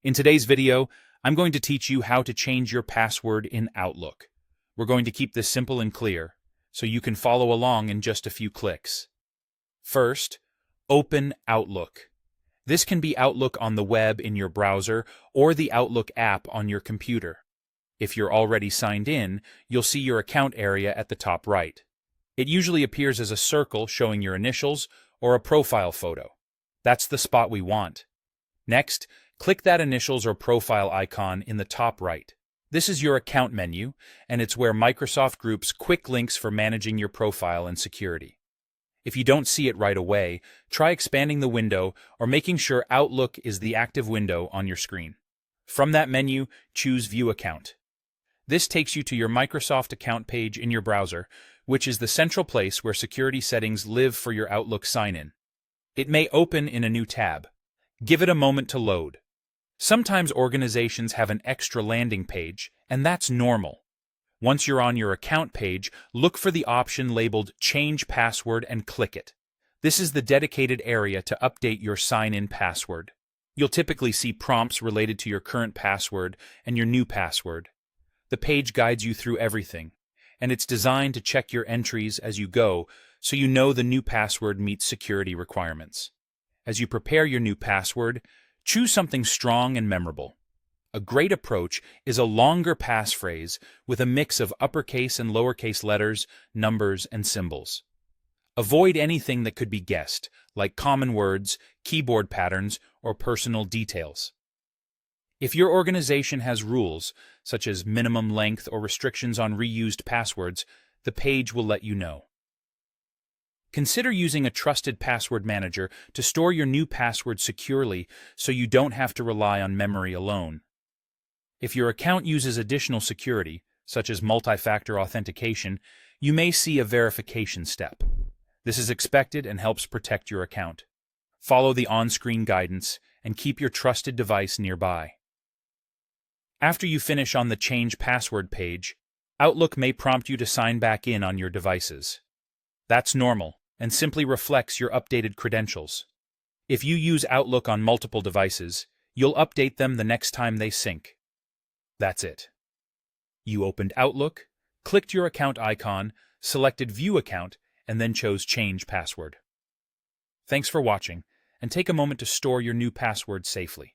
In today's video, I'm going to teach you how to change your password in Outlook. We're going to keep this simple and clear, so you can follow along in just a few clicks. First, open Outlook. This can be Outlook on the web in your browser or the Outlook app on your computer. If you're already signed in, you'll see your account area at the top right. It usually appears as a circle showing your initials or a profile photo. That's the spot we want. Next, click that initials or profile icon in the top right. This is your account menu, and it's where Microsoft groups quick links for managing your profile and security. If you don't see it right away, try expanding the window or making sure Outlook is the active window on your screen. From that menu, choose View Account. This takes you to your Microsoft account page in your browser, which is the central place where security settings live for your Outlook sign-in. It may open in a new tab. Give it a moment to load. Sometimes organizations have an extra landing page, and that's normal. Once you're on your account page, look for the option labeled Change Password and click it. This is the dedicated area to update your sign-in password. You'll typically see prompts related to your current password and your new password. The page guides you through everything, and it's designed to check your entries as you go so you know the new password meets security requirements. As you prepare your new password, choose something strong and memorable. A great approach is a longer passphrase with a mix of uppercase and lowercase letters, numbers, and symbols. Avoid anything that could be guessed, like common words, keyboard patterns, or personal details. If your organization has rules, such as minimum length or restrictions on reused passwords, the page will let you know. Consider using a trusted password manager to store your new password securely so you don't have to rely on memory alone. If your account uses additional security, such as multi-factor authentication, you may see a verification step. This is expected and helps protect your account. Follow the on-screen guidance and keep your trusted device nearby. After you finish on the Change Password page, Outlook may prompt you to sign back in on your devices. That's normal and simply reflects your updated credentials. If you use Outlook on multiple devices, you'll update them the next time they sync. That's it. You opened Outlook, clicked your account icon, selected View Account, and then chose Change Password. Thanks for watching, and take a moment to store your new password safely.